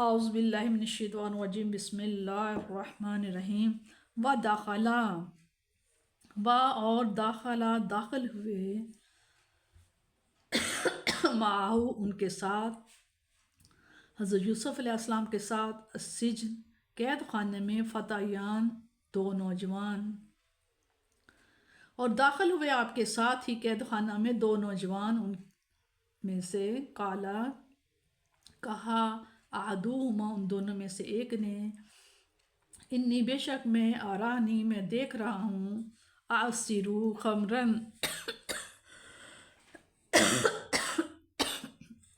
اعوذ باللہ من الشیطان الرجیم بسم اللہ الرحمن الرحیم و داخلہ اور داخلہ داخل ہوئے معاہو ان کے ساتھ حضرت یوسف علیہ السلام کے ساتھ السجن قید خانے میں فتیان دو نوجوان، اور داخل ہوئے آپ کے ساتھ ہی قید خانہ میں دو نوجوان، ان میں سے کہا احدہما ان دونوں میں سے ایک نے انی بے شک میں آرانی میں دیکھ رہا ہوں اعصر خمرن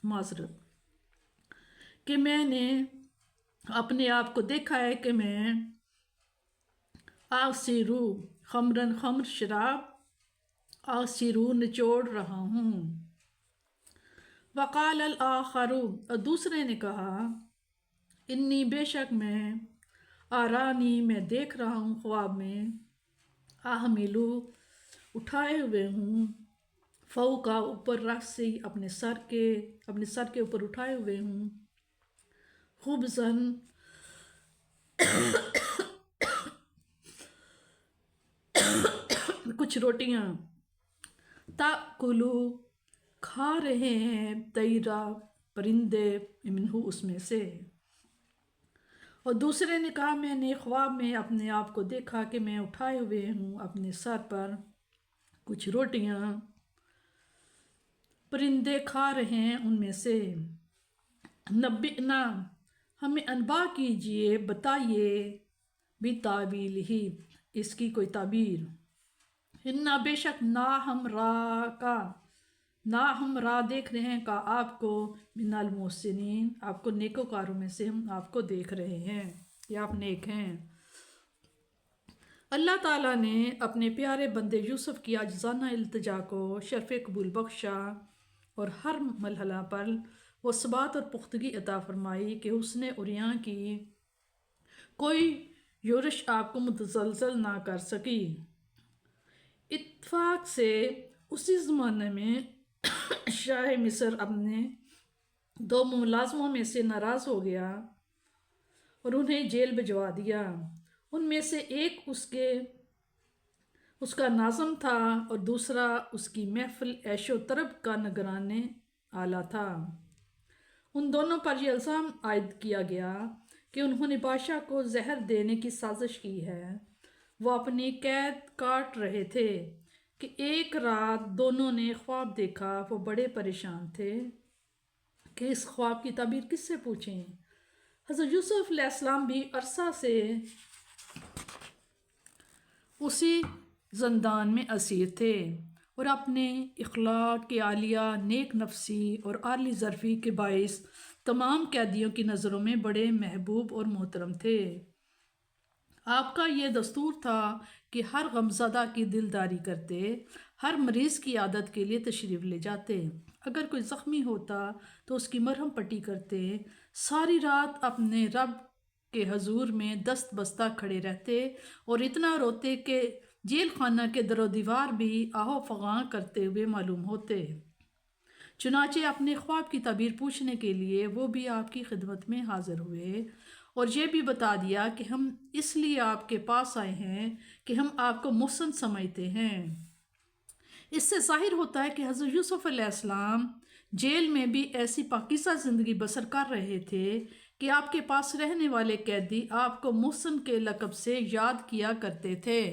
معذرت کہ میں نے اپنے آپ کو دیکھا ہے کہ میں اعصر خمرن خمر شراب اعصر نچوڑ رہا ہوں۔ وقال الآخر اور دوسرے نے کہا انی بے شک میں آرانی میں دیکھ رہا ہوں خواب میں احملو اٹھائے ہوئے ہوں فوق اوپر رأسی اپنے سر کے اوپر اٹھائے ہوئے ہوں خبزن کچھ روٹیاں تاکلو کھا رہے ہیں طیرا پرندے منہو اس میں سے۔ اور دوسرے نے کہا میں نے خواب میں اپنے آپ کو دیکھا کہ میں اٹھائے ہوئے ہوں اپنے سر پر کچھ روٹیاں، پرندے کھا رہے ہیں ان میں سے۔ نبئنا ہمیں انباء کیجئے، بتائیے، بتاویلہ اس کی کوئی تعبیر۔ انا بے شک نا ہم را دیکھ رہے ہیں کا آپ کو من المحسنین آپ کو نیکوکاروں میں سے ہم آپ کو دیکھ رہے ہیں یا آپ نیک ہیں۔ اللہ تعالیٰ نے اپنے پیارے بندے یوسف کی عاجزانہ التجا کو شرف قبول بخشا اور ہر مرحلہ پر وہ ثبات اور پختگی عطا فرمائی کہ حسن عریاں کی کوئی یورش آپ کو متزلزل نہ کر سکی۔ اتفاق سے اسی زمانے میں شاہ مصر اپنے دو ملازموں میں سے ناراض ہو گیا اور انہیں جیل بھجوا دیا۔ ان میں سے ایک اس کا ناظم تھا اور دوسرا اس کی محفل عیش و طرب کا نگران اعلیٰ تھا۔ ان دونوں پر یہ الزام عائد کیا گیا کہ انہوں نے بادشاہ کو زہر دینے کی سازش کی ہے۔ وہ اپنی قید کاٹ رہے تھے کہ ایک رات دونوں نے خواب دیکھا۔ وہ بڑے پریشان تھے کہ اس خواب کی تعبیر کس سے پوچھیں۔ حضرت یوسف علیہ السلام بھی عرصہ سے اسی زندان میں اسیر تھے اور اپنے اخلاق کے عالیہ، نیک نفسی اور عالی ظرفی کے باعث تمام قیدیوں کی نظروں میں بڑے محبوب اور محترم تھے۔ آپ کا یہ دستور تھا کہ ہر غمزدہ کی دلداری کرتے، ہر مریض کی عادت کے لیے تشریف لے جاتے، اگر کوئی زخمی ہوتا تو اس کی مرہم پٹی کرتے، ساری رات اپنے رب کے حضور میں دست بستہ کھڑے رہتے اور اتنا روتے کہ جیل خانہ کے در و دیوار بھی آہو فغاں کرتے ہوئے معلوم ہوتے۔ چنانچہ اپنے خواب کی تعبیر پوچھنے کے لیے وہ بھی آپ کی خدمت میں حاضر ہوئے اور یہ بھی بتا دیا کہ ہم اس لیے آپ کے پاس آئے ہیں کہ ہم آپ کو محسن سمجھتے ہیں۔ اس سے ظاہر ہوتا ہے کہ حضرت یوسف علیہ السلام جیل میں بھی ایسی پاکیزہ زندگی بسر کر رہے تھے کہ آپ کے پاس رہنے والے قیدی آپ کو محسن کے لقب سے یاد کیا کرتے تھے۔